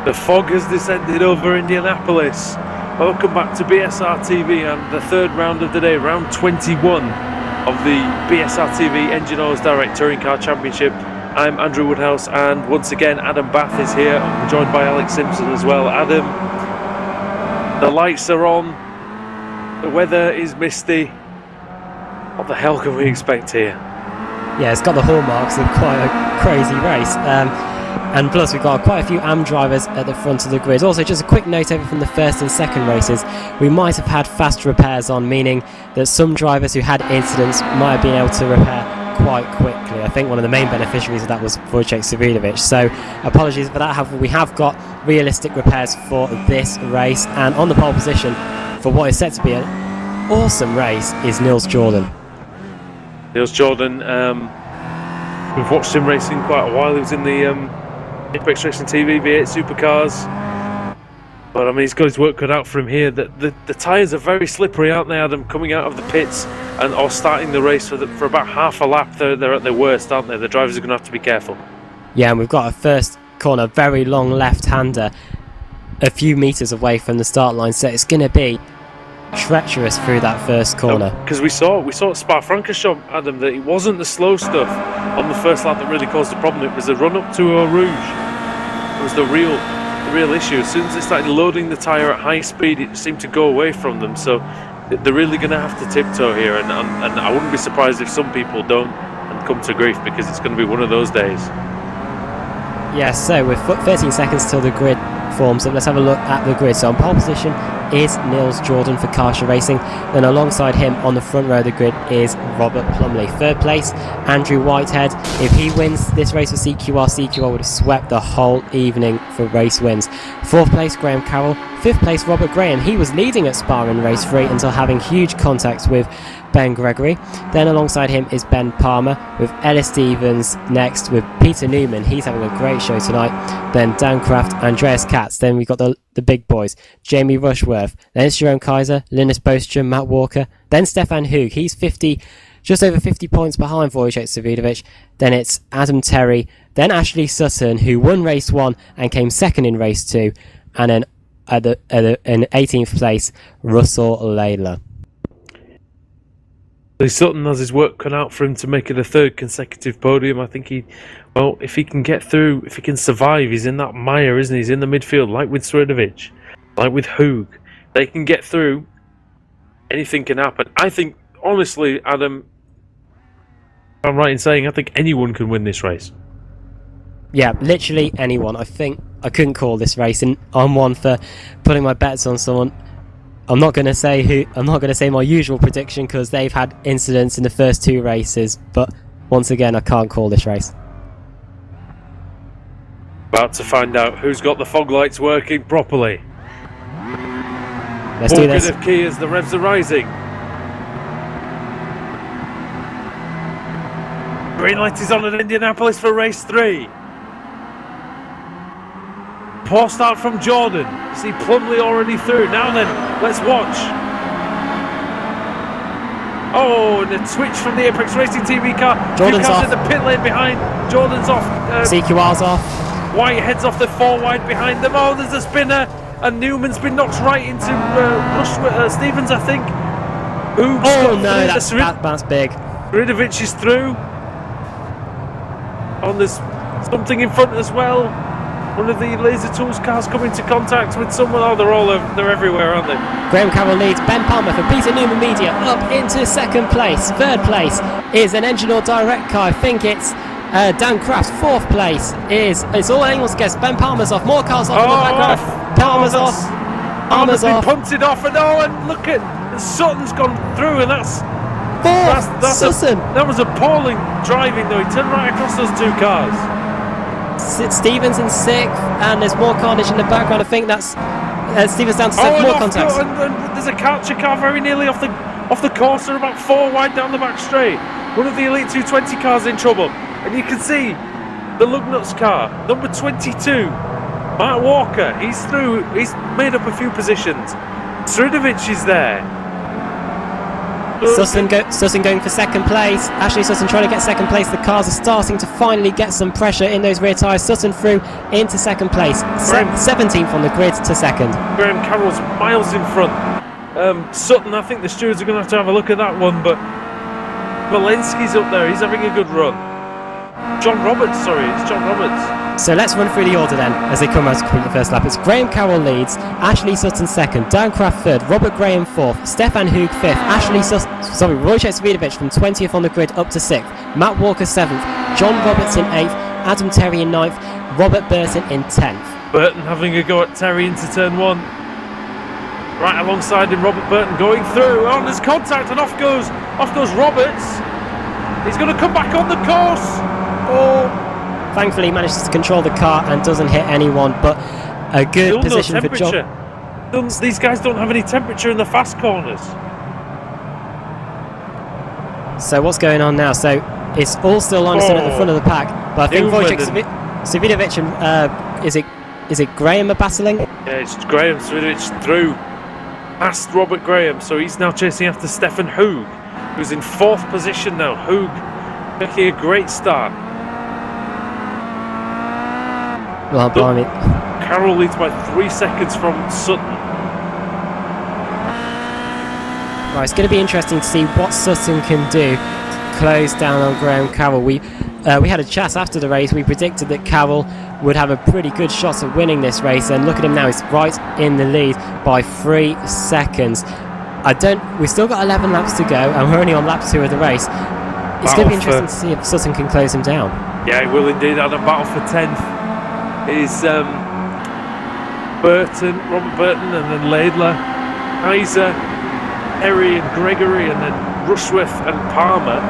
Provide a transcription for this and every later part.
The fog has descended over Indianapolis. Welcome back to BSRTV and the third round of the day, round 21 of the BSRTV Engine Oils Direct Touring Car Championship. I'm Andrew Woodhouse, and once again Adam Bath is here. I'm joined by Alex Simpson as well. Adam, the lights are on, the weather is misty. What the hell can we expect here? Yeah, it's got the hallmarks of quite a crazy race. And plus we've got quite a few AM drivers at the front of the grid. Also, just a quick note over from the first and second races, we might have had fast repairs on, meaning that some drivers who had incidents might have been able to repair quite quickly. I think one of the main beneficiaries of that was Wojciech Savidovic, so apologies for that. However, we have got realistic repairs for this race, and on the pole position for what is set to be an awesome race is Nils Jordan. Nils Jordan, we've watched him racing quite a while. He was in the Apex Racing TV V8 Supercars, but I mean, he's got his work cut out for him here. The tyres are very slippery, aren't they, Adam? Coming out of the pits or starting the race for about half a lap, they're at their worst, aren't they? The drivers are going to have to be careful. Yeah, and we've got a first corner, very long left-hander, a few metres away from the start line, so it's going to be treacherous through that first corner. Because we saw at Spa-Francorchamps, Adam, that it wasn't the slow stuff on the first lap that really caused the problem. It was the run up to Eau Rouge. It was the real issue. As soon as they started loading the tyre at high speed, it seemed to go away from them. So they're really going to have to tiptoe here, and I wouldn't be surprised if some people don't and come to grief, because it's going to be one of those days. Yeah, so with 13 seconds till the grid forms, so let's have a look at the grid. So on pole position is Nils Jordan for Karsha Racing. Then alongside him on the front row of the grid is Robert Plumley. Third place, Andrew Whitehead. If he wins this race for CQR would have swept the whole evening for race wins. Fourth place, Graham Carroll. Fifth place, Robert Graham. He was leading at Spa in race 3 until having huge contacts with Ben Gregory. Then alongside him is Ben Palmer, with Ellis Stevens next with Peter Newman. He's having a great show tonight. Then Dan Kraft, Andreas Katz. Then we've got the big boys, Jamie Rushworth. Then it's Jerome Kaiser, Linus Bostrom, Matt Walker. Then Stefan Hoog. He's just over 50 points behind Wojciech Savidovic. Then it's Adam Terry. Then Ashley Sutton, who won race 1 and came second in race 2. And then in 18th place, Russell Layla. Sutton has his work cut out for him to make it a third consecutive podium. I think if he can get through, if he can survive, he's in that mire, isn't he? He's in the midfield, like with Sredovic, like with Hoog. They can get through, anything can happen. I think, honestly, Adam, if I'm right in saying, I think anyone can win this race. Yeah, literally anyone. I think I couldn't call this race, and I'm one for putting my bets on someone. I'm not going to say who. I'm not going to say my usual prediction, because they've had incidents in the first 2 races. But once again, I can't call this race. About to find out who's got the fog lights working properly. Let's do this. Of key as the revs are rising. Green light is on at Indianapolis for race 3. Poor start from Jordan. You see Plumley already through. Now then, let's watch. Oh, and a twitch from the Apex Racing TV car. Jordan's off. In the pit lane behind. Jordan's off. CQR's off. Whitehead's off the 4 wide behind them. Oh, there's a spinner. And Newman's been knocked right into Stevens, I think. Oops, oh no, that's big. Sredovic is through. Oh, there's something in front as well. One of the Laser Tools cars come into contact with someone. Oh, they're everywhere, aren't they? Graham Carroll leads. Ben Palmer for Peter Newman Media up into second place. Third place is an Engine Oil Direct car. I think it's Dan Kraft. Fourth place it's all anyone's guess. Ben Palmer's off. More cars off in the background. Palmer's off. Palmer's been punted off, and look at Sutton's gone through, and that's Sutton. That was appalling driving, though. He turned right across those 2 cars. Stevens in 6th, and there's more carnage in the background. I think that's Stevens down to 7th. More contacts. And there's a Karcher car very nearly off the course. They're about 4 wide down the back straight. One of the Elite 220 cars in trouble, and you can see the Lugnuts car, number 22, Matt Walker. He's through. He's made up a few positions. Sredovic is there. Sutton going for second place. Ashley Sutton trying to get second place. The cars are starting to finally get some pressure in those rear tyres. Sutton through into second place. 17th on the grid to second. Graham Carroll's miles in front. Sutton, I think the stewards are going to have a look at that one, but Walensky's up there. He's having a good run. It's John Roberts. So let's run through the order then as they come out to complete the first lap. It's Graham Carroll leads, Ashley Sutton second, Dan Craft third, Robert Graham fourth, Stefan Hoog fifth, Wojciech Svidovic from 20th on the grid up to 6th, Matt Walker 7th, John Roberts in 8th, Adam Terry in 9th, Robert Burton in 10th. Burton having a go at Terry into turn 1. Right alongside him, Robert Burton going through. Oh, there's contact and off goes Roberts. He's going to come back on the course. Oh. Thankfully, he manages to control the car and doesn't hit anyone, but a good position for John. These guys don't have any temperature in the fast corners. So what's going on now? So it's all still Anderson at the front of the pack, but I think Wojciech Svidovic and is it Graham are battling? Yeah, it's Graham Svidovic through past Robert Graham, so he's now chasing after Stefan Hoog, who's in 4th position now. Hoog making a great start. Well, blimey. Carroll leads by 3 seconds from Sutton. Right, it's going to be interesting to see what Sutton can do to close down on Graham Carroll. We had a chat after the race. We predicted that Carroll would have a pretty good shot at winning this race, and look at him now. He's right in the lead by 3 seconds. We've still got 11 laps to go, and we're only on lap 2 of the race. It's going to be interesting to see if Sutton can close him down. Yeah, he will indeed. And a battle for 10th is Burton, Robert Burton, and then Laidler, Kaiser, Perry and Gregory, and then Rushworth and Palmer.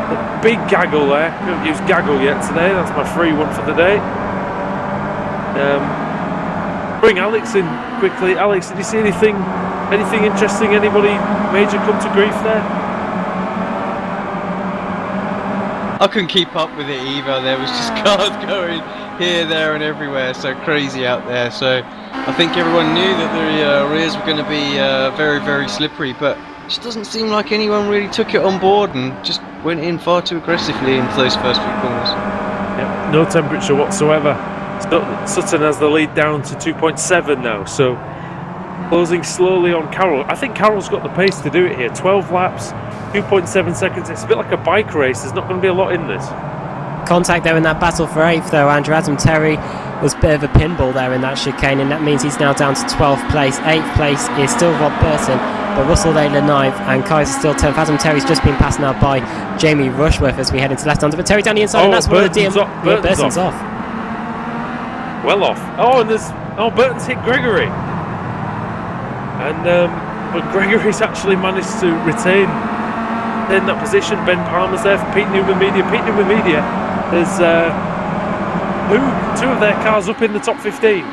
The big gaggle there. Haven't used gaggle yet today. That's my free one for the day. Bring Alex in quickly. Alex, did you see anything interesting? Anybody major come to grief there? I couldn't keep up with it either. There was just cars going here, there and everywhere, so crazy out there. So I think everyone knew that the rears were going to be very, very slippery, but it just doesn't seem like anyone really took it on board and just went in far too aggressively into those first few corners. Yep, no temperature whatsoever. Sutton has the lead down to 2.7 now, so closing slowly on Carroll. I think Carroll's got the pace to do it here. 12 laps, 2.7 seconds. It's a bit like a bike race. There's not going to be a lot in this. Contact there in that battle for 8th though, Andrew. Adam Terry was a bit of a pinball there in that chicane, and that means he's now down to 12th place. 8th place is still Rob Burton, but Russell Laidler 9th and Kaiser still 10th. Adam Terry's just been passed now by Jamie Rushworth as we head into left-hander, but Terry down the inside, and that's where the DM. Burton's off. Well off. Oh, and Burton's hit Gregory. And but Gregory's actually managed to retain in that position. Ben Palmer's there for Pete Newman Media. There's 2 of their cars up in the top 15.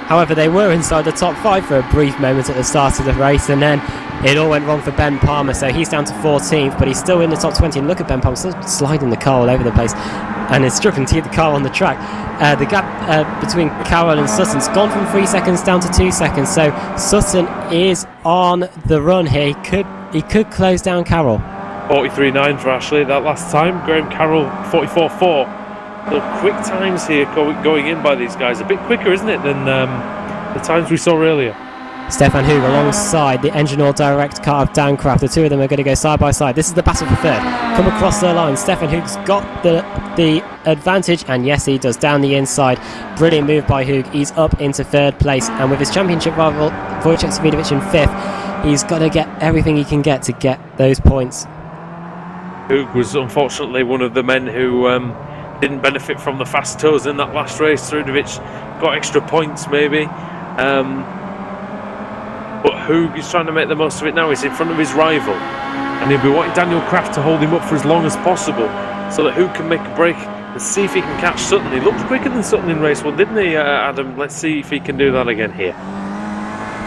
However, they were inside the top 5 for a brief moment at the start of the race, and then it all went wrong for Ben Palmer, so he's down to 14th, but he's still in the top 20. And look at Ben Palmer, still sliding the car all over the place, and is struggling to keep the car on the track. The gap between Carroll and Sutton's gone from 3 seconds down to 2 seconds, so Sutton is on the run here. He could close down Carroll. 43.9 for Ashley that last time. Graham Carroll 44.4. The quick times here going in by these guys. A bit quicker, isn't it, than the times we saw earlier. Stefan Hoog alongside the Engine All Direct car of Dan Craft. The two of them are going to go side by side. This is the battle for 3rd. Come across the line. Stefan Hoog's got the advantage, and yes, he does, down the inside. Brilliant move by Hoog. He's up into 3rd place, and with his championship rival Wojciech Svidovic in 5th, he's got to get everything he can get to get those points. Hoog was unfortunately one of the men who didn't benefit from the fast toes in that last race. Svidovic got extra points maybe, but Hoog is trying to make the most of it now. He's in front of his rival, and he'll be wanting Daniel Craft to hold him up for as long as possible so that Hoog can make a break and see if he can catch Sutton. He looked quicker than Sutton in race 1, didn't he, Adam? Let's see if he can do that again here.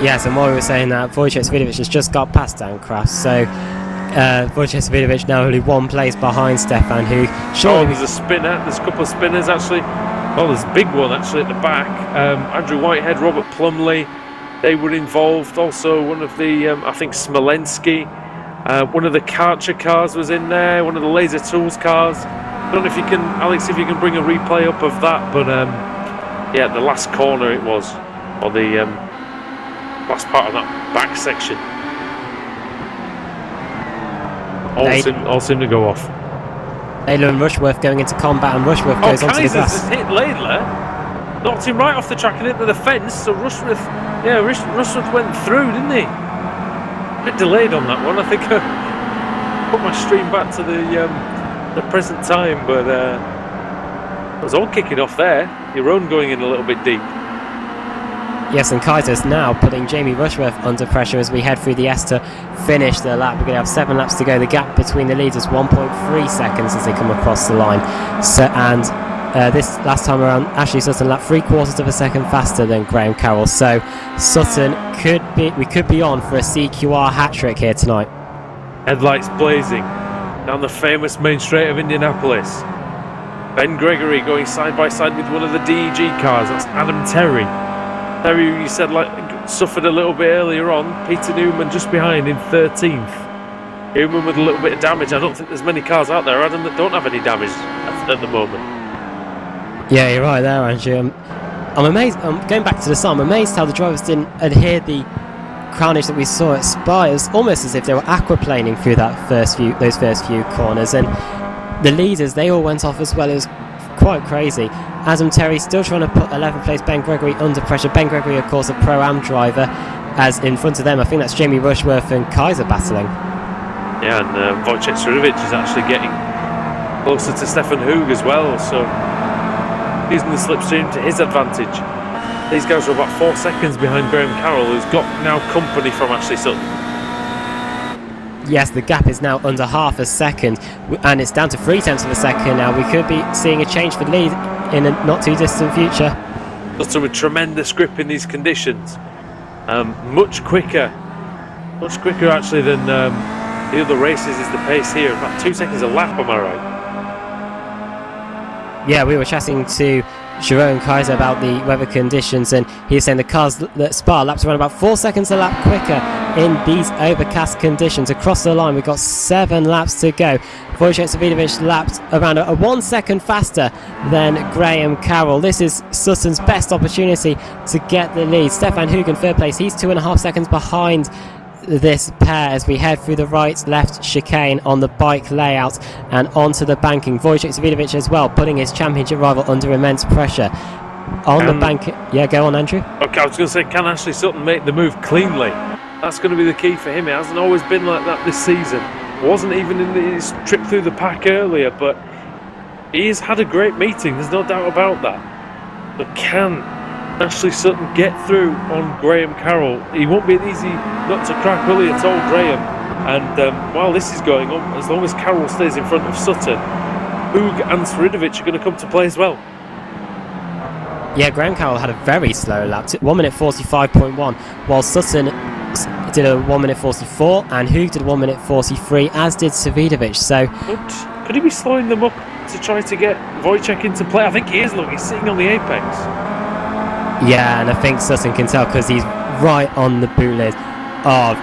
Yes, and while we were saying that, Wojciech Svidovic has just got past Dan Craft, so Wojciech Svidovic now only 1 place behind Stefan Hoog. There's a spinner. There's a couple of spinners actually. Well, there's a big one actually at the back. Andrew Whitehead, Robert Plumley, they were involved. Also one of the, I think Smolensky One of the Karcher cars was in there, one of the Laser Tools cars. I don't know if you can, Alex, if you can bring a replay up of that, but yeah, the last corner it was, or the last part of that back section. All seem to go off. Laidler and Rushworth going into combat, and Rushworth goes onto the grass. Just hit Laidler, knocked him right off the track and into the fence. So Rushworth went through, didn't he? A bit delayed on that one. I think I put my stream back to the present time, but it was all kicking off there. Your own going in a little bit deep. Yes, and Kaiser's now putting Jamie Rushworth under pressure as we head through the S to finish the lap. We're going to have 7 laps to go. The gap between the leaders 1.3 seconds as they come across the line. So, and this last time around, Ashley Sutton lapped 3/4 of a second faster than Graham Carroll. So Sutton we could be on for a CQR hat trick here tonight. Headlights blazing down the famous main straight of Indianapolis. Ben Gregory going side by side with one of the DEG cars. That's Adam Terry. Terry, you said, suffered a little bit earlier on. Peter Newman just behind in 13th. Newman with a little bit of damage. I don't think there's many cars out there, Adam, that don't have any damage at the moment. Yeah, you're right there, Andrew. I'm amazed. Going back to the start, I'm amazed how the drivers didn't adhere the carnage that we saw at Spa. It was almost as if they were aquaplaning through those first few corners, and the leaders, they all went off as well. It was quite crazy. Adam Terry still trying to put 11th place Ben Gregory under pressure. Ben Gregory, of course, a Pro-Am driver, as in front of them, I think that's Jamie Rushworth and Kaiser battling. Yeah, and Wojciech Srudovic is actually getting closer to Stefan Hoog as well, so using the slipstream to his advantage. These guys are about 4 seconds behind Graham Carroll, who's got now company from Ashley Sutton. Yes, the gap is now under half a second, and it's down to 0.3 of a second now. We could be seeing a change for the lead in a not too distant future. Sutton with tremendous grip in these conditions. Much quicker actually than the other races is the pace here. About 2 seconds a lap, am I right? Yeah, we were chatting to Jerome Kaiser about the weather conditions, and he was saying the cars that Spa laps around about 4 seconds a lap quicker in these overcast conditions. Across the line, we've got 7 laps to go. Wojciech Srudovic lapped around a 1 second faster than Graham Carroll. This is Sutton's best opportunity to get the lead. Stefan Hoog in third place. He's 2.5 seconds behind this pair as we head through the right-left chicane on the bike layout and onto the banking. Wojciech Srudovic as well, putting his championship rival under immense pressure. On the bank, yeah, go on, Andrew. Okay, I was going to say, can Ashley Sutton make the move cleanly? That's going to be the key for him. It hasn't always been like that this season. It wasn't even in his trip through the pack earlier, but he's had a great meeting, there's no doubt about that. But can Ashley Sutton get through on Graham Carroll? He won't be an easy nut to crack, will he, at all, Graham? And while this is going on, as long as Carroll stays in front of Sutton, Hoog and Srudovic are going to come to play as well. Yeah, Graham Carroll had a very slow lap, 1 minute 45.1, while Sutton did a 1 minute 44 and Hoog did 1 minute 43, as did Srudovic. So could he be slowing them up to try to get Wojciech into play? I think he is. Look, he's sitting on the apex. Yeah, and I think Sutton can tell because he's right on the boot lid of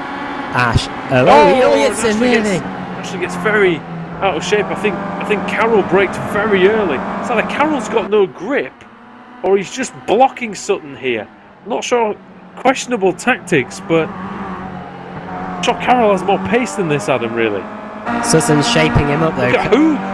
Ash. He hits him really. Ashley gets very out of shape. I think Carroll braked very early. It's either Carroll's got no grip or he's just blocking Sutton here. I'm not sure. Questionable tactics, but I'm sure Carroll has more pace than this, Adam, really. Sutton's shaping him up though. Look at Hoog.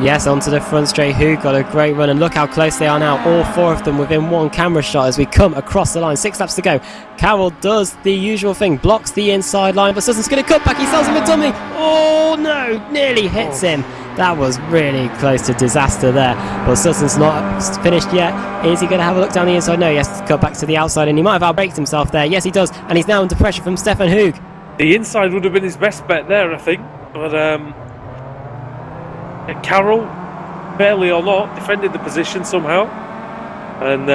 Yes, onto the front straight. Hoog got a great run, and look how close they are now. All 4 of them within 1 camera shot as we come across the line. 6 laps to go. Carroll does the usual thing, blocks the inside line, but Sutton's going to cut back. He sells him a dummy. Oh no, nearly hits him. That was really close to disaster there. But Sutton's not finished yet. Is he going to have a look down the inside? No, he has to cut back to the outside, and he might have outbraked himself there. Yes, he does, and he's now under pressure from Stefan Hoog. The inside would have been his best bet there, I think. But Carroll, barely or not, defended the position somehow. And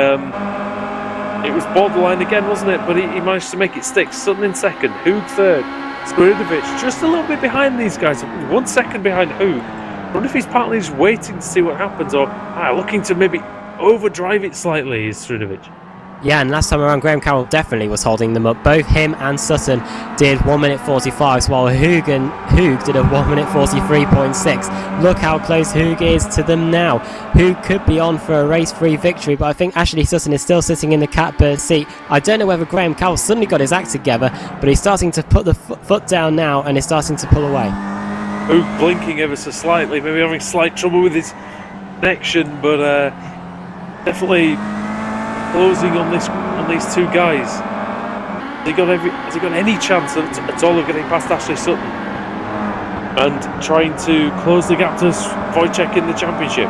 it was borderline again, wasn't it? But he managed to make it stick. Sutton in second, Hoog third, Srudovic just a little bit behind these guys, 1 second behind Hoog. I wonder if he's partly just waiting to see what happens, or looking to maybe overdrive it slightly, is Srudovic. Yeah, and last time around, Graham Carroll definitely was holding them up. Both him and Sutton did 1 minute 45, while Hoog did a 1 minute 43.6. Look how close Hoog is to them now. Hoog could be on for a race-free victory, but I think Ashley Sutton is still sitting in the catbird seat. I don't know whether Graham Carroll suddenly got his act together, but he's starting to put the foot down now and is starting to pull away. Hoog blinking ever so slightly, maybe having slight trouble with his connection, but definitely closing on these two guys. Has he got any chance at all of getting past Ashley Sutton and trying to close the gap to Wojciech in the championship?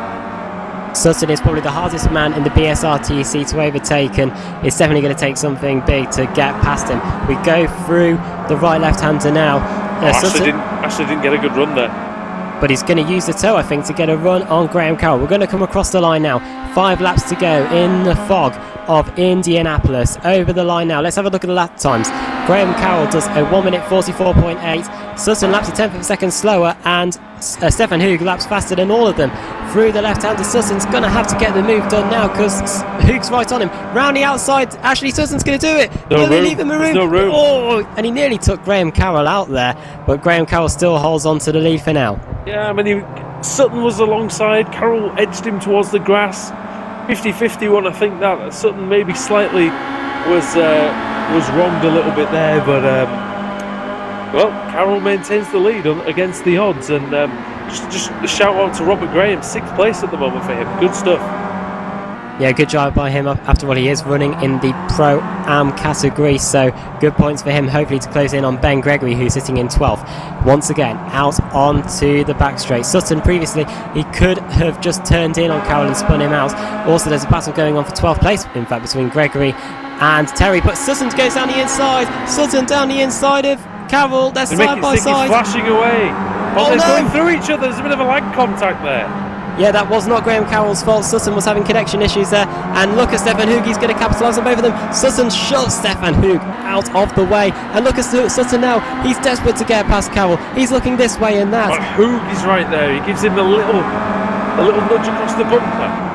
Sutton is probably the hardest man in the BSRTC to overtake, and it's definitely going to take something big to get past him. We go through the right left-hander now. Ashley didn't get a good run there. But he's going to use the toe, I think, to get a run on Graham Carroll. We're going to come across the line now. 5 laps to go in the fog of Indianapolis. Over the line now. Let's have a look at the lap times. Graham Carroll does a 1 minute 44.8. Sutton laps a tenth of a second slower, and Stefan Hoog laps faster than all of them. Through the left-hander, Sutton's going to have to get the move done now because Hoog's right on him. Round the outside, Ashley Sutton's going to do it. Will they leave him a room? No room. Oh, and he nearly took Graham Carroll out there, but Graham Carroll still holds on to the lead for now. Yeah, I mean, Sutton was alongside. Carroll edged him towards the grass. 50-50 one, I think that Sutton maybe slightly was wronged a little bit there, but well, Carroll maintains the lead against the odds, and just a shout out to Robert Graham, 6th place at the moment for him. Good stuff. Yeah, good job by him. After all, he is running in the Pro-Am category, so good points for him, hopefully to close in on Ben Gregory, who's sitting in 12th. Once again, out onto the back straight. Sutton previously, he could have just turned in on Carroll and spun him out. Also, there's a battle going on for 12th place, in fact, between Gregory and Terry, but Sutton goes down the inside. Sutton down the inside of Carroll. They're side by side. Flashing away. Oh, they're no. going through each other. There's a bit of a lag contact there. Yeah, that was not Graham Carroll's fault. Sutton was having connection issues there. And look at Stefan Hoog. He's going to capitalise on both of them. Sutton shoves Stefan Hoog out of the way. And look at Sutton now. He's desperate to get past Carroll. He's looking this way and that. But Hoog is right there. He gives him a little nudge across the bumper.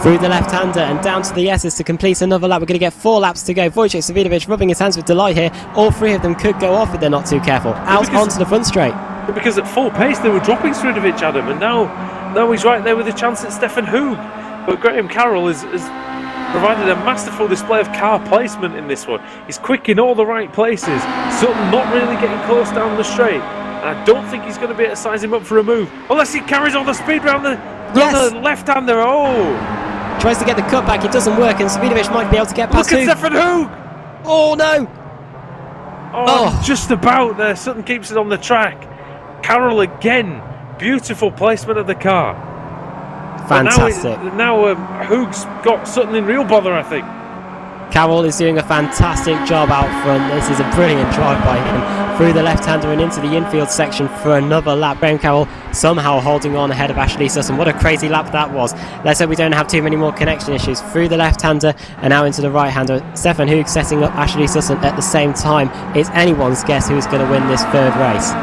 Through the left-hander and down to the S's to complete another lap. We're going to get 4 laps to go. Wojciech Savidovic rubbing his hands with delight here. All 3 of them could go off if they're not too careful. Out onto the front straight. Because at full pace they were dropping Savidovic, Adam, and now he's right there with a chance at Stefan Hoog. But Graham Carroll has provided a masterful display of car placement in this one. He's quick in all the right places. Sutton not really getting close down the straight. And I don't think he's going to be able to size him up for a move. Unless he carries all the speed round the left-hander. Oh! Tries to get the cutback. It doesn't work, and Savidovic might be able to get past Look at Hoog. Stefan Hoog! Oh, no! Oh, just about there. Sutton keeps it on the track. Carroll again. Beautiful placement of the car. Fantastic. Now Hoog's got Sutton in real bother, I think. Carroll is doing a fantastic job out front. This is a brilliant drive by him through the left-hander and into the infield section for another lap. Graham Carroll somehow holding on ahead of Ashley Sutton. What a crazy lap that was. Let's hope we don't have too many more connection issues. Through the left-hander and now into the right-hander. Stefan Hoog setting up Ashley Sutton at the same time. It's anyone's guess who's going to win this 3rd race.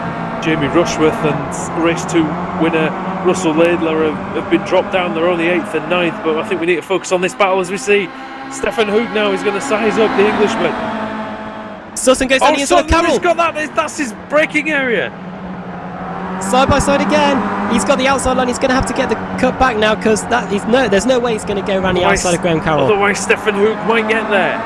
Jamie Rushworth and race 2 winner Russell Laidler have been dropped down. They're only 8th and 9th, but I think we need to focus on this battle as we see Stefan Hoog now is going to size up the Englishman. Sutton goes down the inside. Carroll! He's got that. That's his braking area. Side by side again. He's got the outside line. He's going to have to get the cut back now because there's no way he's going to go around the outside of Graham Carroll. Otherwise, Stefan Hoog might get there.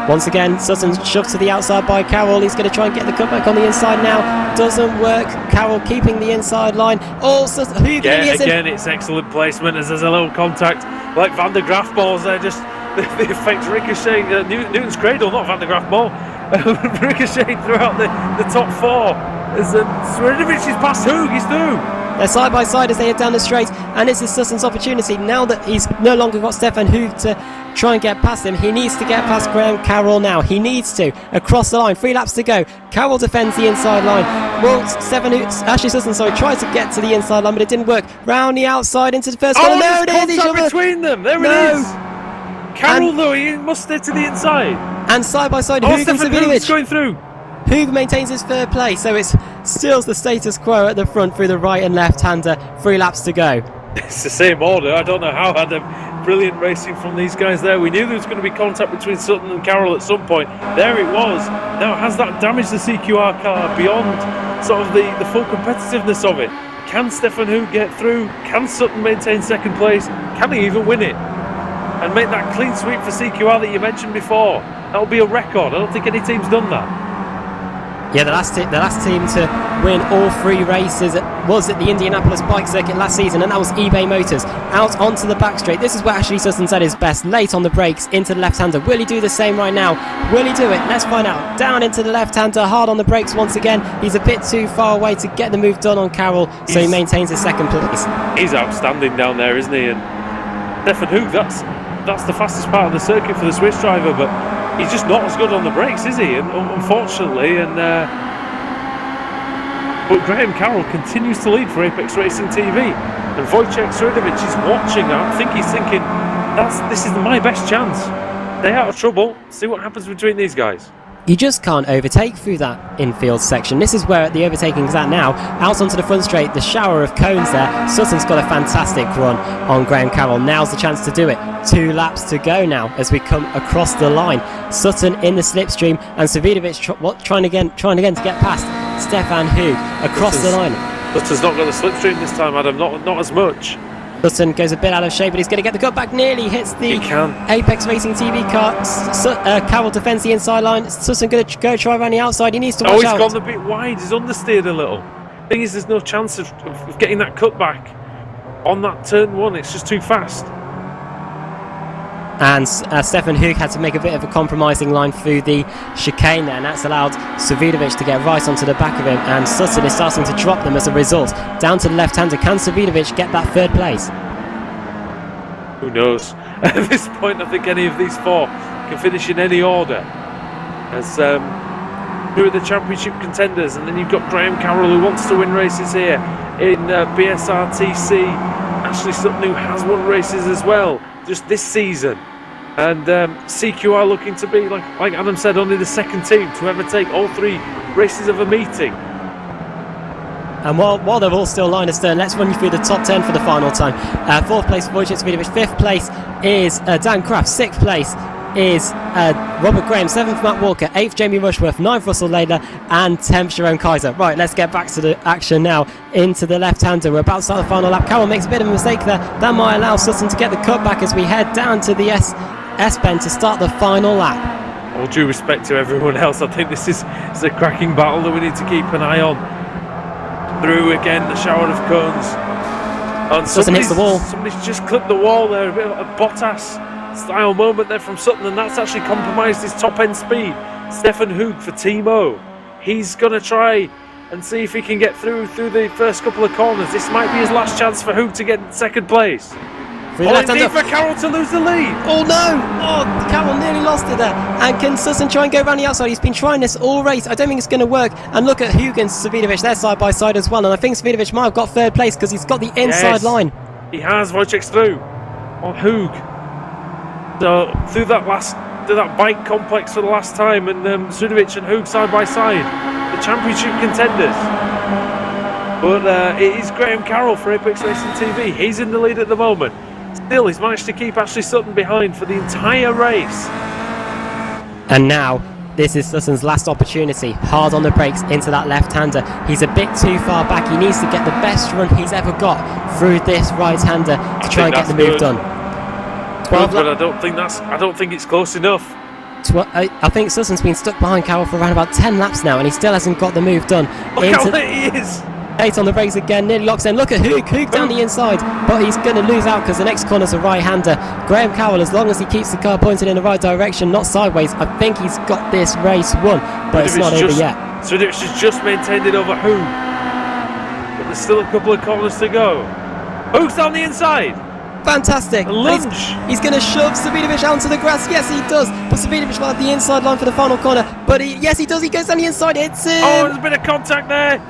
Once again, Sutton shoved to the outside by Carroll. He's going to try and get the cutback on the inside now. Doesn't work. Carroll keeping the inside line. Oh, Sutton, Hoog again, it's excellent placement as there's a little contact. Like Van der Graaf balls there, just the effect ricocheting. Newton's cradle, not Van der Graaf ball. Ricocheting throughout the top 4. As Savidovic is past Hoog, he's through. They're side by side as they head down the straight, and this is Sutton's opportunity. Now that he's no longer got Stefan Hoog to try and get past him, he needs to get past Graham Carroll now. He needs to. Across the line, 3 laps to go. Carroll defends the inside line. Well, Ashley Sutton, tries to get to the inside line, but it didn't work. Round the outside into the first corner. No, there's contact between them. There it is. Carroll, though, he must stay to the inside. And side by side, Hoog and Savidovic going through. Hoog maintains his 3rd place, so it's still the status quo at the front through the right and left-hander. 3 laps to go. It's the same order. I don't know how, Adam. brilliant racing from these guys there. We knew there was going to be contact between Sutton and Carroll at some point. There it was. Now, has that damaged the CQR car beyond sort of the full competitiveness of it? Can Stefan Hoog get through? Can Sutton maintain second place? Can he even win it? And make that clean sweep for CQR that you mentioned before. That'll be a record. I don't think any team's done that. Yeah, the last team to win all 3 races was at the Indianapolis bike circuit last season, and that was eBay Motors. Out onto the back straight. This is where Ashley Sutton's at his best. Late on the brakes into the left-hander. Will he do the same right now? Will he do it? Let's find out. Down into the left-hander, hard on the brakes once again. He's a bit too far away to get the move done on Carroll, so he maintains his second place. He's outstanding down there, isn't he? And Stefan Hoog, that's the fastest part of the circuit for the Swiss driver, but he's just not as good on the brakes, is he? And unfortunately, but Graham Carroll continues to lead for Apex Racing TV, and Wojciech Sredovic is watching. I think he's thinking, this is my best chance. Stay out of trouble. See what happens between these guys. You just can't overtake through that infield section. This is where the overtaking is at now. Out onto the front straight, the shower of cones there. Sutton's got a fantastic run on Graham Carroll. Now's the chance to do it. 2 laps to go now as we come across the line. Sutton in the slipstream, and Savidovic trying again to get past Stefan Hoog across the line. Sutton's not got the slipstream this time, Adam. Not as much. Sutton goes a bit out of shape, but he's going to get the cutback. Nearly hits the Apex Racing TV car. Carroll defends the inside line. Sutton going to go try around the outside. He needs to watch out. He's gone a bit wide. He's understeered a little. Thing is, there's no chance of getting that cutback on that turn 1. It's just too fast. And Stefan Hoog had to make a bit of a compromising line through the chicane there, and that's allowed Savidovic to get right onto the back of him, and Sutton is starting to drop them as a result. Down to the left-hander. Can Savidovic get that 3rd place? Who knows? At this point, I think any of these 4 can finish in any order. As who are the championship contenders, and then you've got Graham Carroll, who wants to win races here in BSRTC. Ashley Sutton, who has won races as well just this season, and CQR looking to be, like Adam said, only the second team to ever take all 3 races of a meeting. And while they're all still line astern, let's run you through the top 10 for the final time. 4th place for Wojciech Savidovic, 5th place is Dan Kraft, 6th place is Robert Graham, 7th Matt Walker, 8th Jamie Rushworth, 9th Russell Laidler, and 10th Jerome Kaiser. Right, let's get back to the action now. Into the left-hander. We're about to start the final lap. Carroll makes a bit of a mistake there. That might allow Sutton to get the cutback as we head down to the S-bend to start the final lap. All due respect to everyone else, I think this is a cracking battle that we need to keep an eye on. Through again, the shower of cones. And Sutton hits the wall. Somebody's just clipped the wall there. A bit of a Bottas style moment there from Sutton, and that's actually compromised his top end speed. Stefan Hoog for Team O. He's going to try and see if he can get through the first couple of corners. This might be his last chance for Hoog to get in second place. Indeed for Carroll to lose the lead. Oh no! Oh, Carroll nearly lost it there. And can Sutton try and go around the outside? He's been trying this all race. I don't think it's going to work. And look at Hoog and Savidovic, they're side by side as well. And I think Savidovic might have got 3rd place because he's got the inside line. He has. Wojciech's through on Hoog. So through that bike complex for the last time, and Sredovic and Hoog side by side, the championship contenders. But it is Graham Carroll for Apex Racing TV. He's in the lead at the moment. Still, he's managed to keep Ashley Sutton behind for the entire race. And now, this is Sutton's last opportunity. Hard on the brakes into that left-hander. He's a bit too far back. He needs to get the best run he's ever got through this right-hander to try and get the move done. 12 but I don't think it's close enough. I think Sutton's been stuck behind Carroll for around about 10 laps now, and he still hasn't got the move done. Look how late he is. 8 on the brakes again, nearly locks in. Look at Hoog down the inside, but he's going to lose out because the next corner's a right-hander. Graham Carroll, as long as he keeps the car pointed in the right direction, not sideways, I think he's got this race won, but it's not over yet. Sredovic has just maintained it over Hoog, but there's still a couple of corners to go. Hoog's down the inside. Fantastic. He's going to shove Savidovic out onto the grass. Yes, he does. But Savidovic will have the inside line for the final corner. But yes, he does. He goes down the inside. It's him. Oh, there's a bit of contact there.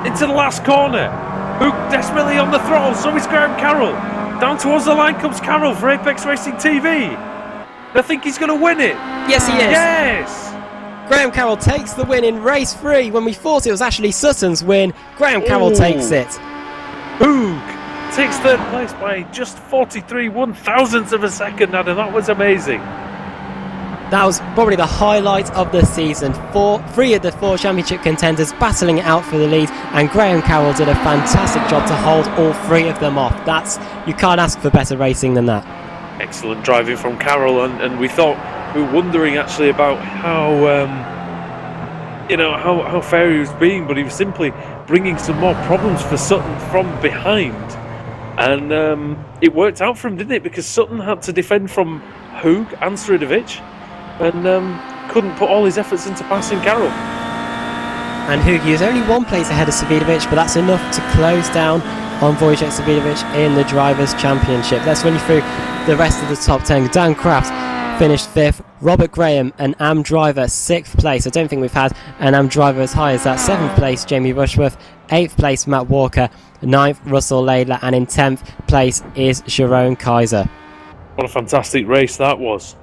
Into the last corner. Hoog desperately on the throttle. So is Graham Carroll. Down towards the line comes Carroll for Apex Racing TV. I think he's going to win it. Yes, he is. Yes. Graham Carroll takes the win in race 3. When we thought it was Ashley Sutton's win, Graham Carroll takes it. Hoog takes third place by just 43 1,000ths of a second, Adam. That was amazing. That was probably the highlight of the season. Three of the four championship contenders battling it out for the lead, and Graham Carroll did a fantastic job to hold all three of them off. You can't ask for better racing than that. Excellent driving from Carroll, and we were wondering actually about how fair he was being, but he was simply bringing some more problems for Sutton from behind, and it worked out for him, didn't it? Because Sutton had to defend from Hoog and Sredovic, and couldn't put all his efforts into passing Carroll. And Hugi is only one place ahead of Sredovic, but that's enough to close down on Wojciech Sredovic in the Drivers' Championship. Let's run you through the rest of the top 10. Dan Kraft finished 5th, Robert Graham, an AM driver, 6th place. I don't think we've had an AM driver as high as that. 7th place, Jamie Rushworth. 8th place, Matt Walker. 9th, Russell Laidler. And in 10th place is Jerome Kaiser. What a fantastic race that was.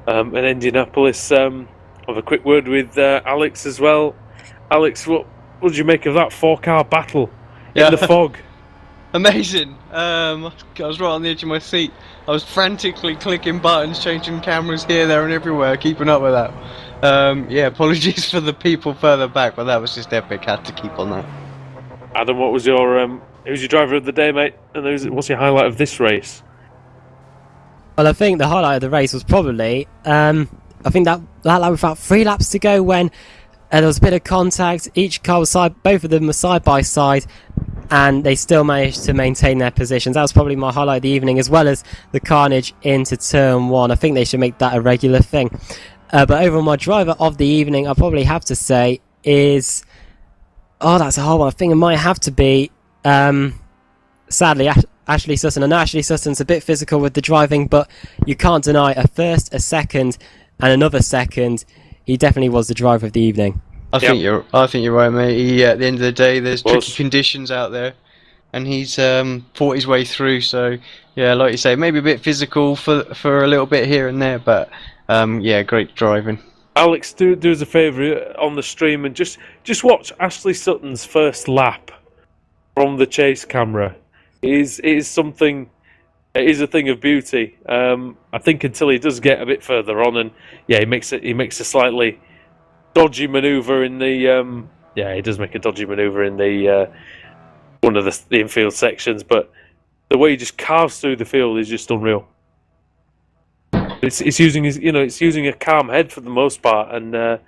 In Indianapolis. I'll have a quick word with Alex as well. Alex, what did you make of that 4-car battle in the fog? Amazing. I was right on the edge of my seat. I was frantically clicking buttons, changing cameras here, there and everywhere, keeping up with that. Apologies for the people further back, but that was just epic. Had to keep on that. Adam, what was your who's your driver of the day, mate? And what's your highlight of this race? Well, I think the highlight of the race was probably I think that lap with about 3 laps to go when there was a bit of contact. Each car was both of them were side by side, and they still managed to maintain their positions. That was probably my highlight of the evening, as well as the carnage into turn 1. I think they should make that a regular thing. But overall, my driver of the evening, I probably have to say, is... Oh, that's a hard one. I think it might have to be, sadly, Ashley Sutton. I know Ashley Sutton's a bit physical with the driving, but you can't deny a first, a second, and another second. He definitely was the driver of the evening. I think you're right, mate. At the end of the day, there's tricky conditions out there, and he's fought his way through. So yeah, like you say, maybe a bit physical for a little bit here and there, but great driving. Alex, do us a favour on the stream and just watch Ashley Sutton's first lap from the chase camera. It is something. It is a thing of beauty. I think until he does get a bit further on, and he makes a slightly dodgy manoeuvre in the. He does make a dodgy manoeuvre in the one of the infield sections, but the way he just carves through the field is just unreal. It's using it's using a calm head for the most part, and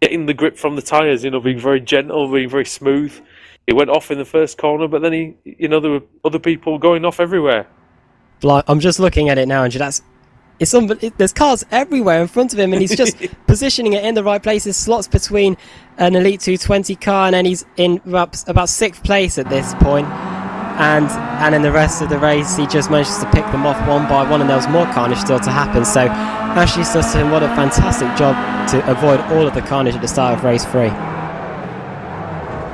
getting the grip from the tyres. Being very gentle, being very smooth. He went off in the first corner, but then there were other people going off everywhere. I'm just looking at it now, and there's cars everywhere in front of him, and he's just positioning it in the right places, slots between an Elite 220 car, and then he's in about 6th place at this point. And in the rest of the race, he just manages to pick them off one by one, and there was more carnage still to happen. So Ashley Sutton, what a fantastic job to avoid all of the carnage at the start of race 3.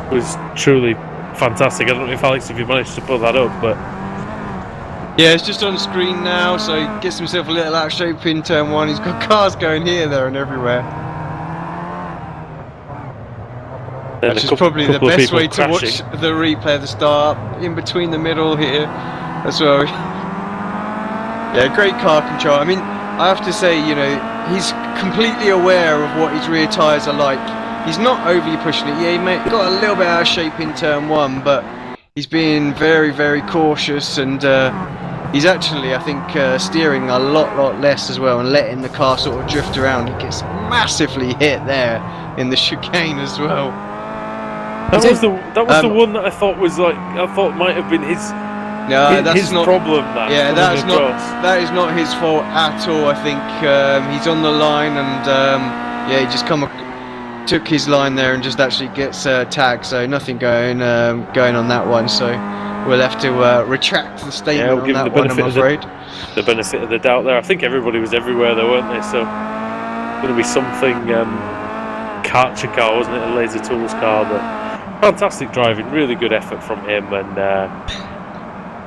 It was truly fantastic. I don't know if you managed to pull that up, but... Yeah, it's just on screen now, so he gets himself a little out of shape in turn 1. He's got cars going here, there and everywhere. Which is probably the best way to watch the replay of the start, in between the middle here as well. Yeah, great car control. I mean, I have to say, he's completely aware of what his rear tyres are like. He's not overly pushing it. Yeah, he got a little bit out of shape in turn 1, but he's being very, very cautious, and he's actually, I think, steering a lot less as well, and letting the car sort of drift around. He gets massively hit there in the chicane as well. That was the one that I thought might have been his problem. That is not his fault at all. I think he's on the line, and he just took his line there and just actually gets tagged. So nothing going on that one. So we'll have to retract the statement on that one, I'm afraid. The benefit of the doubt there. I think everybody was everywhere though, weren't they? So going to be something. Karcher car, wasn't it? A Laser Tools car, but. Fantastic driving, really good effort from him, and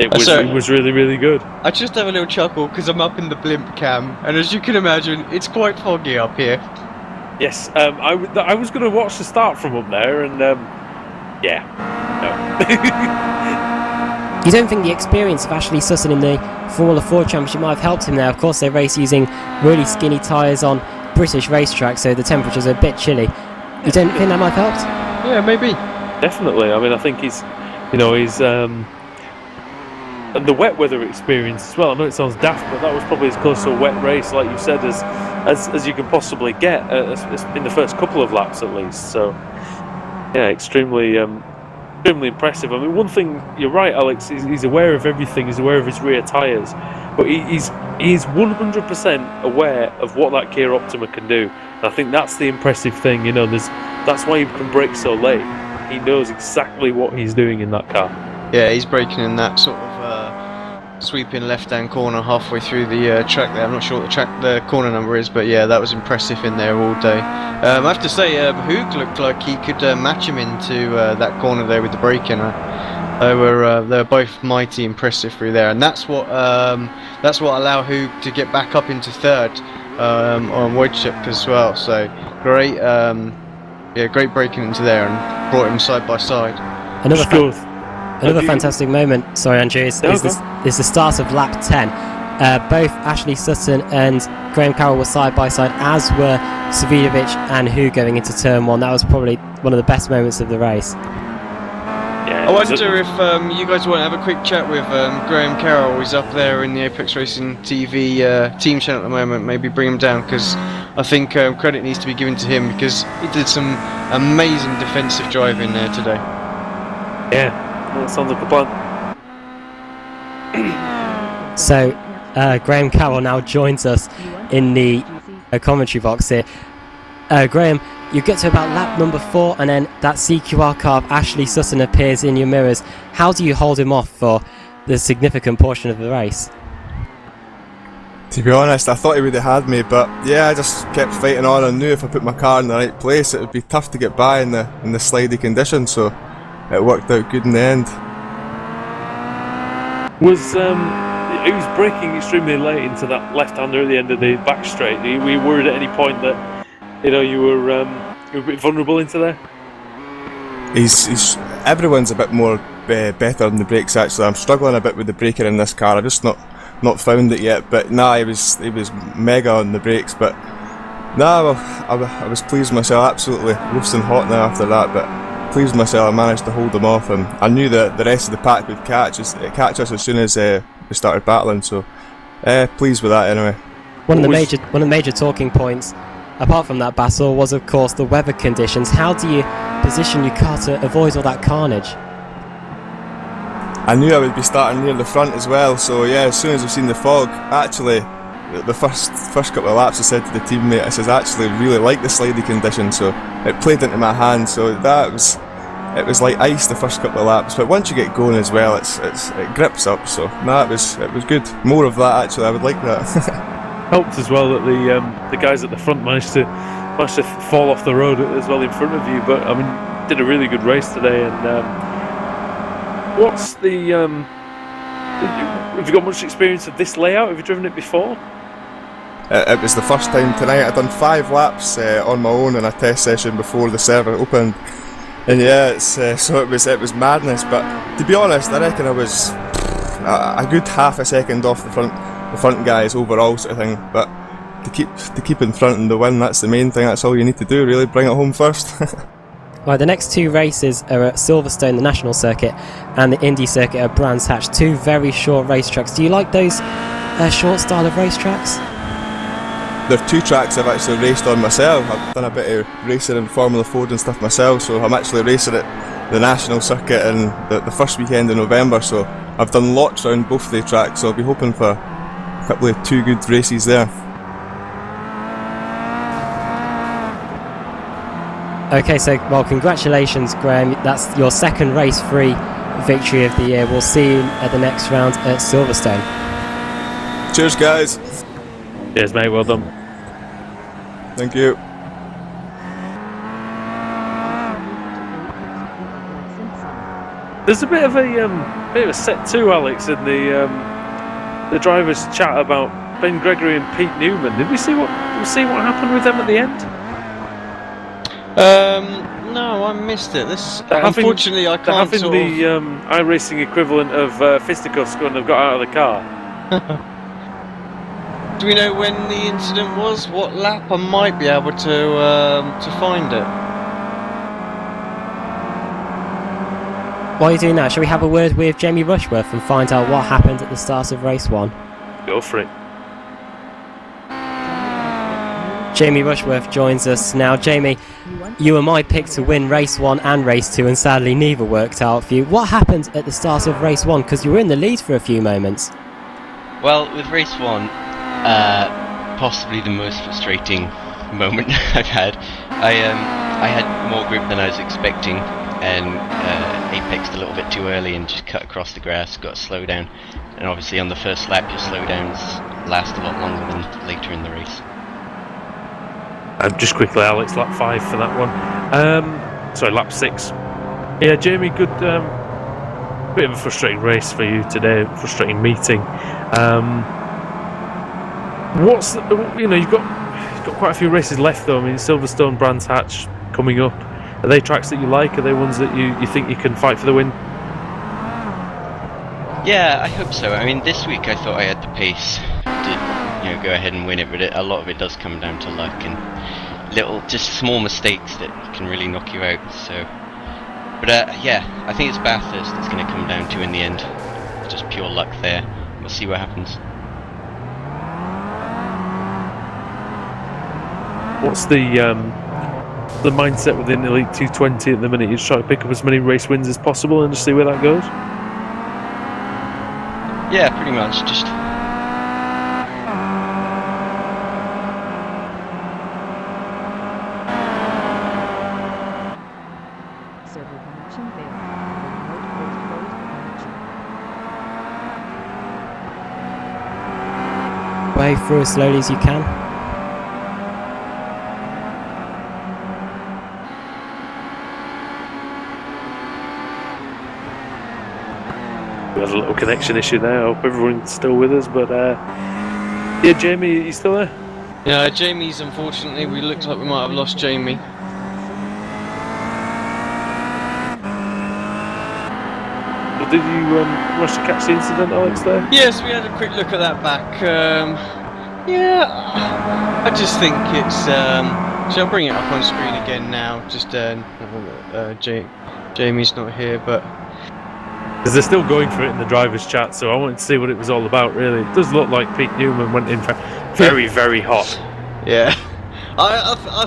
it was really, really good. I just have a little chuckle because I'm up in the blimp cam, and as you can imagine, it's quite foggy up here. Yes, I was going to watch the start from up there, and You don't think the experience of Ashley Sutton in the Formula 4 Championship might have helped him there? Of course, they race using really skinny tyres on British racetracks, so the temperatures are a bit chilly. You don't think that might have helped? Yeah, maybe. Definitely. I mean, I think he's and the wet weather experience as well. I know it sounds daft, but that was probably as close to a wet race, like you said, as you can possibly get in the first couple of laps at least. So, yeah, extremely impressive. I mean, one thing, you're right, Alex. He's aware of everything. He's aware of his rear tyres, but he's 100% aware of what that Kia Optima can do. And I think that's the impressive thing. You know, that's why he can brake so late. He knows exactly what he's doing in that car. Yeah, he's braking in that sort of sweeping left-hand corner halfway through the track there. I'm not sure what the corner number is, but yeah, that was impressive in there all day. I have to say, Hoog looked like he could match him into that corner there with the braking. They were both mighty impressive through there, and that's what allowed Hoog to get back up into third on Wojciech as well. So great, great braking into there and brought him side by side. Another fantastic moment, sorry Andrew, is the start of lap 10. Both Ashley Sutton and Graham Carroll were side by side, as were Savidovic and Hu going into turn 1. That was probably one of the best moments of the race. Yeah, I wonder if you guys want to have a quick chat with Graham Carroll. He's up there in the Apex Racing TV team channel at the moment. Maybe bring him down, because I think credit needs to be given to him, because he did some amazing defensive driving there today. Yeah. That sounds like a plan. So, Graham Carroll now joins us in the commentary box here. Graham, you get to about lap number 4, and then that CQR car of Ashley Sutton appears in your mirrors. How do you hold him off for the significant portion of the race? To be honest, I thought he would have had me, but yeah, I just kept fighting on. I knew if I put my car in the right place, it would be tough to get by in the slidey conditions. So it worked out good in the end. He was braking extremely late into that left-hander at the end of the back straight. Were you worried at any point that you were a bit vulnerable into there? Everyone's a bit more better on the brakes actually. I'm struggling a bit with the braking in this car. I've just not found it yet. But nah, he was mega on the brakes. But nah, I was pleased with myself. Absolutely roasting hot now after that. But pleased with myself, I managed to hold them off, and I knew that the rest of the pack would catch us as soon as we started battling. So, pleased with that anyway. One of the major talking points, apart from that battle, was of course the weather conditions. How do you position your car to avoid all that carnage? I knew I would be starting near the front as well. So yeah, as soon as I've seen the fog, actually, the first couple of laps, I said to the teammate, I says, I actually really like the slidey condition, so it played into my hand. So it was like ice the first couple of laps, but once you get going as well, it grips up. So no, it was good. More of that actually. I would like that. Helped as well that the guys at the front managed to fall off the road as well in front of you. But I mean, did a really good race today. And what's the have you got much experience of this layout? Have you driven it before? It was the first time tonight. I'd done 5 laps on my own in a test session before the server opened, and yeah, so it was madness. But to be honest, I reckon I was a good half a second off the front guys overall, sort of thing. But to keep in front and the win, that's the main thing. That's all you need to do, really. Bring it home first. Right, the next 2 races are at Silverstone, the national circuit, and the Indy circuit at Brands Hatch. 2 very short racetracks. Do you like those short style of racetracks? There are 2 tracks I've actually raced on myself. I've done a bit of racing in Formula 4 and stuff myself, so I'm actually racing at the national circuit in the first weekend in November. So I've done lots around both of the tracks, so I'll be hoping for a couple of 2 good races there. Okay, so, well, congratulations, Graham. That's your second race-free victory of the year. We'll see you at the next round at Silverstone. Cheers, guys. Cheers, mate. Well done. Thank you. There's a bit of a set too, Alex, in the drivers' chat about Ben Gregory and Pete Newman. Did we see what happened with them at the end? No, I missed it. This They're having- unfortunately I They're can't having sort the iRacing equivalent of fisticuffs when they've got out of the car. Do we know when the incident was? What lap? I might be able to find it. While you're doing that, shall we have a word with Jamie Rushworth and find out what happened at the start of race 1? Go for it. Jamie Rushworth joins us now. Jamie, you were my pick to win race 1 and race 2, and sadly neither worked out for you. What happened at the start of race 1? Because you were in the lead for a few moments. Well, with race 1, possibly the most frustrating moment I've had. I had more grip than I was expecting, and apexed a little bit too early and just cut across the grass, got a slowdown. And obviously on the first lap your slowdowns last a lot longer than later in the race. Just quickly, Alex, lap 5 for that one. Sorry, lap 6. Yeah, Jamie, good. Bit of a frustrating race for you today. Frustrating meeting. You've got quite a few races left though. I mean, Silverstone, Brands Hatch coming up. Are they tracks that you like? Are they ones that you think you can fight for the win? Yeah, I hope so. I mean, this week I thought I had the pace to go ahead and win it, but a lot of it does come down to luck and just small mistakes that can really knock you out. So, but yeah, I think it's Bathurst that's going to come down to in the end. Just pure luck there. We'll see what happens. What's the mindset within Elite 220 at the minute? You just try to pick up as many race wins as possible and just see where that goes? Yeah, pretty much. Just Way through as slowly as you can. We had a little connection issue there. I hope everyone's still with us, but yeah, Jamie, are you still there? Yeah, Jamie's unfortunately. We looked like we might have lost Jamie. Did you manage to catch the incident, Alex? There? Yes, we had a quick look at that back. Yeah, I just think it's. Shall I bring it up on screen again now? Just Jamie's not here, but. Because they're still going for it in the driver's chat, so I wanted to see what it was all about, really. It does look like Pete Newman went in very, very hot. Yeah, I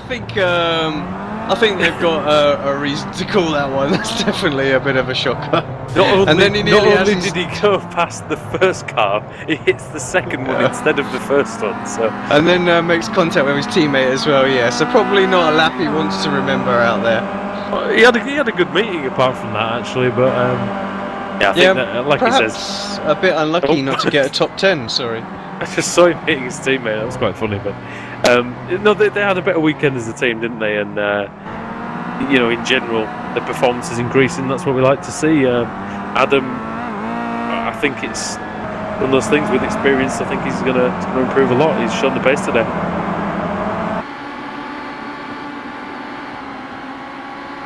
think they've got a reason to call that one. That's definitely a bit of a shocker. Not only did he go past the first car, he hits the second one instead of the first one. So, and then makes contact with his teammate as well. Yeah, so probably not a lap he wants to remember out there. He had a good meeting apart from that, actually, but yeah, I think that, like he says, a bit unlucky not to get a top 10. Sorry. I just saw him hitting his teammate. That was quite funny, but no, they had a better weekend as a team, didn't they? And in general, the performance is increasing. That's what we like to see. Adam, I think it's one of those things with experience. I think he's going to improve a lot. He's shown the pace today.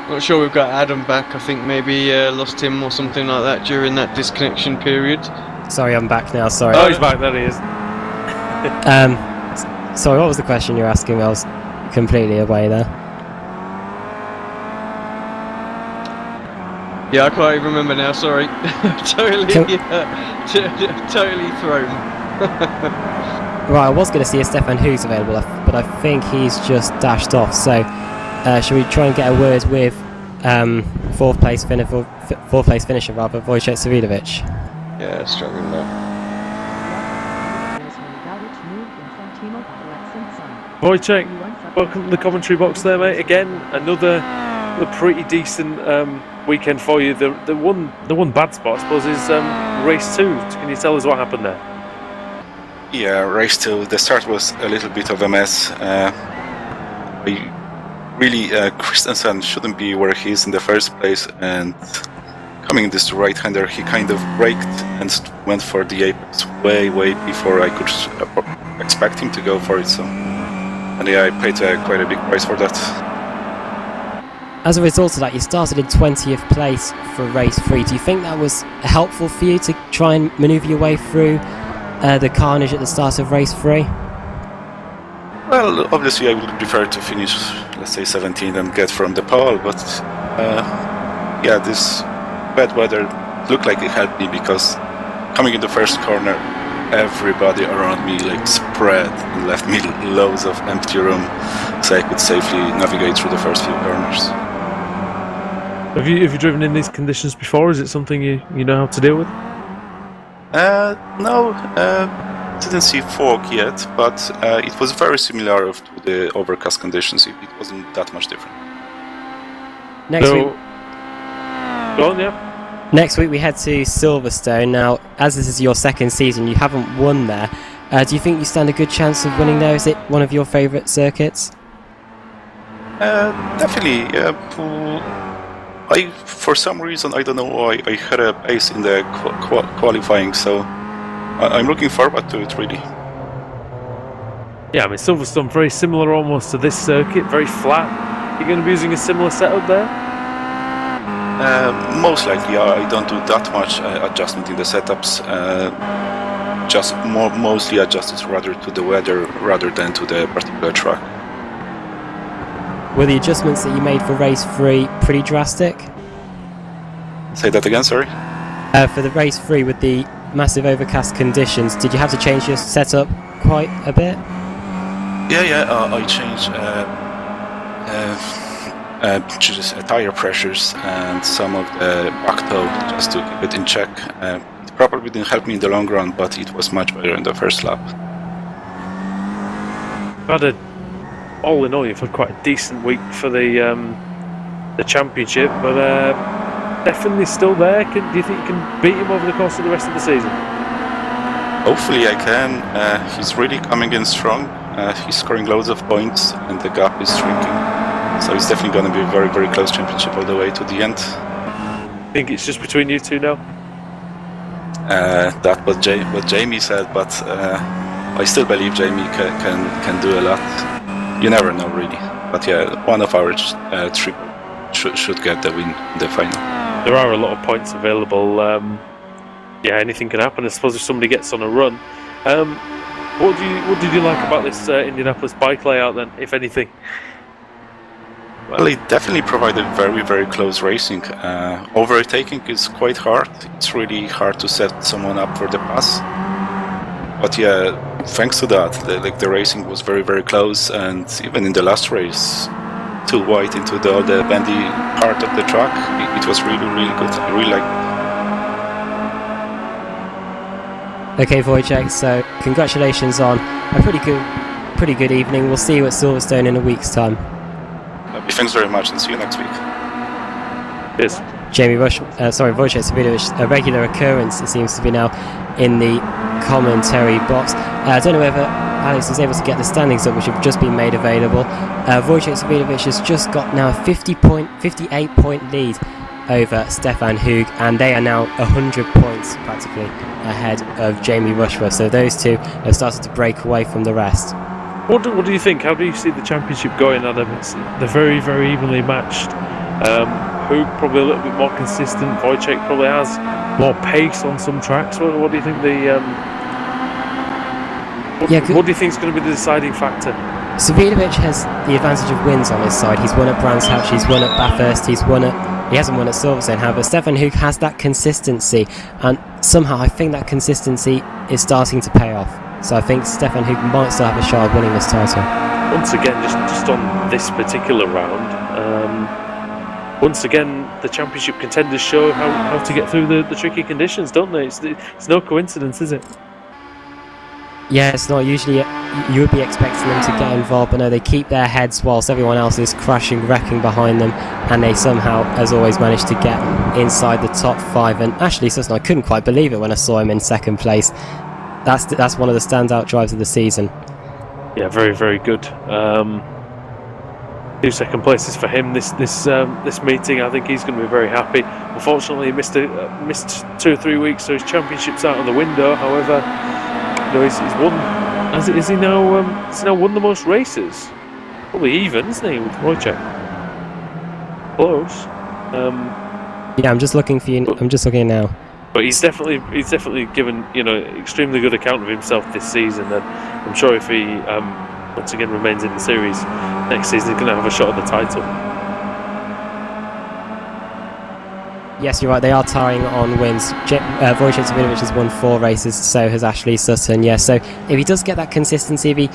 Not sure we've got Adam back. I think maybe lost him or something like that during that disconnection period. Sorry, I'm back now. Sorry. Oh, he's back. There he is. Sorry, what was the question you're asking? I was completely away there. Yeah, I can't even remember now. Sorry, totally thrown. Right, I was going to see if Stefan Hoog's available, but I think he's just dashed off. So, should we try and get a word with fourth place finisher, Wojciech Savidovic? Yeah, struggling there. Wojciech, welcome to the commentary box there, mate. Again, another pretty decent weekend for you. The one bad spot, I suppose, is race 2. Can you tell us what happened there? Yeah, race 2. The start was a little bit of a mess. Christensen shouldn't be where he is in the first place, and coming this right-hander, he kind of braked and went for the apex way before I could expect him to go for it. So, and yeah, I paid quite a big price for that. as a result of that, you started in 20th place for race 3. Do you think that was helpful for you to try and manoeuvre your way through the carnage at the start of race 3? Well, obviously I would prefer to finish, let's say, 17th and get from the pole, but yeah, this bad weather looked like it helped me, because coming in the first corner, everybody around me like spread and left me loads of empty room, so I could safely navigate through the first few corners. Have you driven in these conditions before? Is it something you know how to deal with? No, didn't see fog yet, but it was very similar to the overcast conditions. It wasn't that much different. Next week. Go on, yeah. Next week we head to Silverstone. Now, as this is your second season, you haven't won there. Do you think you stand a good chance of winning there? Is it one of your favourite circuits? Definitely. For some reason, I don't know why, I had a pace in the qualifying, so I'm looking forward to it, really. Yeah, I mean, Silverstone, very similar almost to this circuit, very flat. You're going to be using a similar setup there? Most likely, I don't do that much adjustment in the setups. Just mostly adjusted rather to the weather rather than to the particular track. Were the adjustments that you made for race 3 pretty drastic? Say that again, sorry? For the race 3 with the massive overcast conditions, did you have to change your setup quite a bit? Yeah, I changed tire pressures and some of the back toe just to keep it in check. It probably didn't help me in the long run, but it was much better in the first lap. All in all, you've had quite a decent week for the championship, but definitely still there. Do you think you can beat him over the course of the rest of the season? Hopefully I can. He's really coming in strong. He's scoring loads of points and the gap is shrinking. So it's definitely going to be a very, very close championship all the way to the end. I think it's just between you two now? That was what Jamie said, but I still believe Jamie can do a lot. You never know, really. But yeah, one of our three should get the win in the final. There are a lot of points available. Yeah, anything can happen. I suppose if somebody gets on a run. What did you like about this Indianapolis bike layout then, if anything? Well, it definitely provided very, very close racing. Overtaking is quite hard. It's really hard to set someone up for the pass. But yeah, thanks to that, the racing was very, very close, and even in the last race, too wide into all the bendy part of the track, it was really, really good. I really liked it. Okay, Wojciech, so congratulations on a pretty good evening. We'll see you at Silverstone in a week's time. Thanks very much, and see you next week. Cheers. Wojciech Savidovic, a regular occurrence, it seems to be now, in the commentary box. I don't know whether Alex was able to get the standings up, which have just been made available. Wojciech Savidovic has just got now a 58-point lead over Stefan Hug, and they are now 100 points practically ahead of Jamie Rushworth. So those two have started to break away from the rest. What do you think? How do you see the championship going, Adam? They're very, very evenly matched. Hug probably a little bit more consistent. Wojciech probably has more pace on some tracks. What do you think what do you think is going to be the deciding factor? Savidovic has the advantage of wins on his side. He's won at Brands Hatch, he's won at Bathurst, he hasn't won at Silverstone. However, Stefan Hug has that consistency, and somehow I think that consistency is starting to pay off. So I think Stefan Hug might still have a shot of winning this title. Once again, just on this particular round, once again, the championship contenders show how to get through the tricky conditions, don't they? It's no coincidence, is it? Yeah, it's not. Usually you would be expecting them to get involved, but no, they keep their heads whilst everyone else is crashing, wrecking behind them, and they somehow, as always, manage to get inside the top 5. And Ashley Sutton, I couldn't quite believe it when I saw him in second place. That's one of the standout drives of the season. Yeah, very, very good. 2 second places for him this meeting. I think he's going to be very happy. Unfortunately, he missed 2 or 3 weeks, so his championship's out of the window. However, he's won. Is he now? He's now won the most races. Probably even, isn't he, with Wojciech? close. Yeah, I'm just looking for you. I'm just looking now. But he's definitely given extremely good account of himself this season, and I'm sure if he once again remains in the series next season, he's going to have a shot at the title. Yes, you're right. They are tying on wins. Wojciech Davidovich has won 4 races, so has Ashley Sutton. Yeah, so if he does get that consistency, if he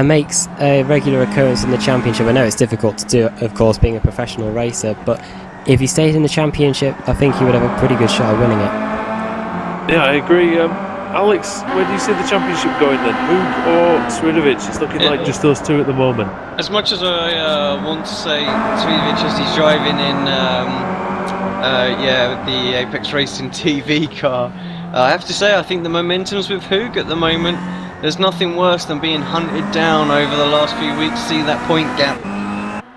makes a regular occurrence in the championship, I know it's difficult to do, of course, being a professional racer, but if he stayed in the championship, I think he would have a pretty good shot at winning it. Yeah, I agree. Alex, where do you see the championship going then? Hug or Swidovic? It's looking like just those two at the moment. As much as I want to say Swidovic as he's driving in the Apex Racing TV car, I have to say I think the momentum's with Hug at the moment. There's nothing worse than being hunted down over the last few weeks. See that point gap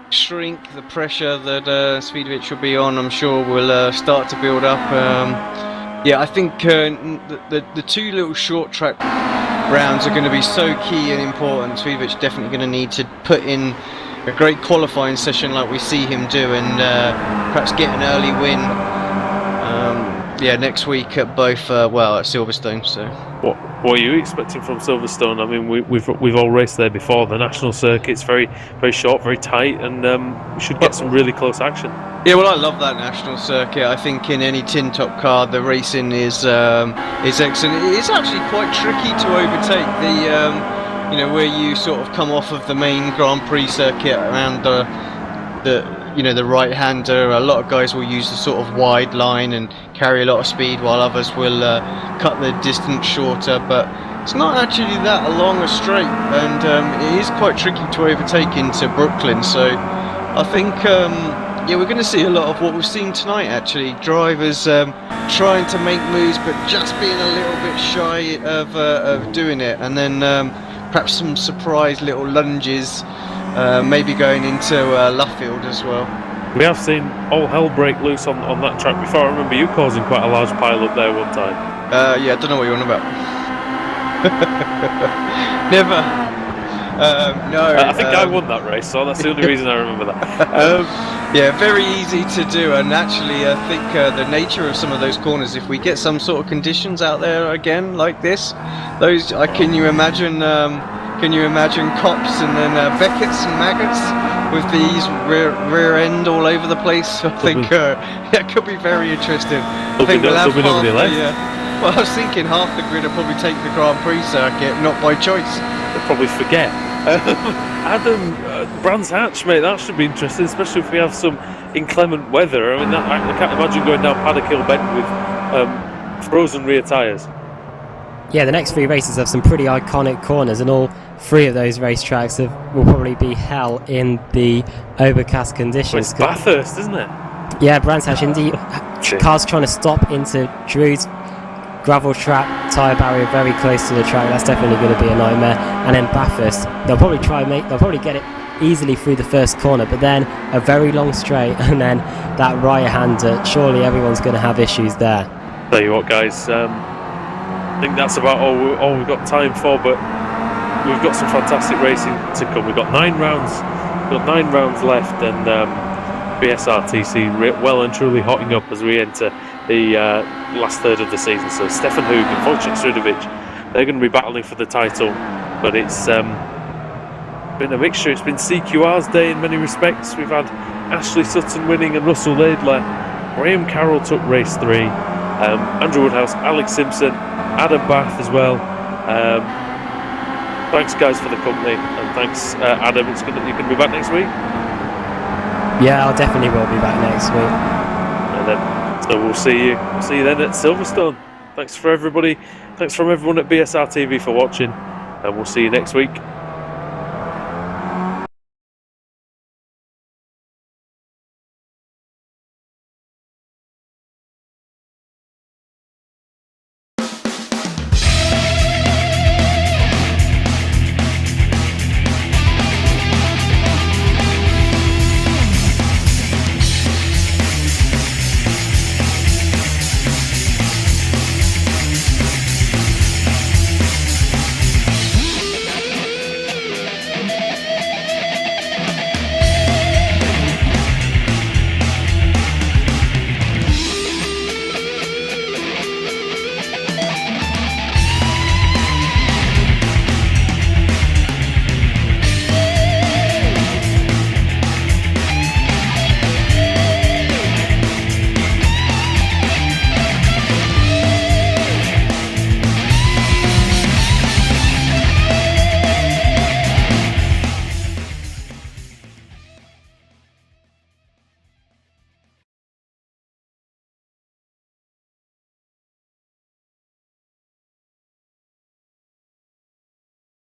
shrink. The pressure that Swidovic will be on, I'm sure, will start to build up. Yeah, I think the 2 little short track rounds are going to be so key and important. Swidovic definitely going to need to put in a great qualifying session like we see him do, and perhaps get an early win. Next week at both at Silverstone. So what are you expecting from Silverstone? I mean, we've all raced there before. The national circuit's very very short, very tight, and we should get some really close action. Yeah, well, I love that national circuit. I think in any tin top car, the racing is excellent. It's actually quite tricky to overtake. Where you sort of come off of the main Grand Prix circuit around the right-hander. A lot of guys will use the sort of wide line and carry a lot of speed, while others will cut the distance shorter. But it's not actually that long a straight, and it is quite tricky to overtake into Brooklyn. So I think. We're going to see a lot of what we've seen tonight, actually. Drivers trying to make moves, but just being a little bit shy of doing it. And then perhaps some surprise little lunges, maybe going into Luffield as well. We have seen all hell break loose on that track before. I remember you causing quite a large pile up there one time. I don't know what you're on about. Never. No. I think I won that race, so that's the only reason I remember that. Very easy to do, and actually I think the nature of some of those corners, if we get some sort of conditions out there again like this, can you imagine Cops and then Beckett's and Maggots with these rear end all over the place? I think that could be very interesting. I think we'll have nobody left. Well, I was thinking half the grid will probably take the Grand Prix circuit, not by choice. They'll probably forget. Adam, Brands Hatch, mate, that should be interesting, especially if we have some inclement weather. I mean, I can't imagine going down Paddock Hill Bend with frozen rear tyres. Yeah, the next 3 races have some pretty iconic corners, and all 3 of those racetracks will probably be hell in the overcast conditions. Well, it's Bathurst, isn't it? Yeah, Brands Hatch, indeed. Cars trying to stop into Drew's gravel trap, tyre barrier very close to the track. That's definitely going to be a nightmare. And then Bathurst, they'll probably get it easily through the first corner, but then a very long straight, and then that right-hander. Surely everyone's going to have issues there. Tell you what, guys, I think that's about all we've got time for, but we've got some fantastic racing to come. We've got 9 rounds. We've got 9 rounds left, and BSRTC well and truly hotting up as we enter the last third of the season. So Stefan Hug and Wojciech Swidovic, they're going to be battling for the title, but it's been a mixture. It's been CQR's day in many respects. We've had Ashley Sutton winning and Russell Laidler. Graham Carroll took race 3. Andrew Woodhouse, Alex Simpson, Adam Bath as well. Thanks guys for the company, and thanks Adam. You're going to be back next week? Yeah, I definitely will be back next week. And then so we'll see you then at Silverstone. Thanks for everybody. Thanks from everyone at BSR TV for watching, and we'll see you next week.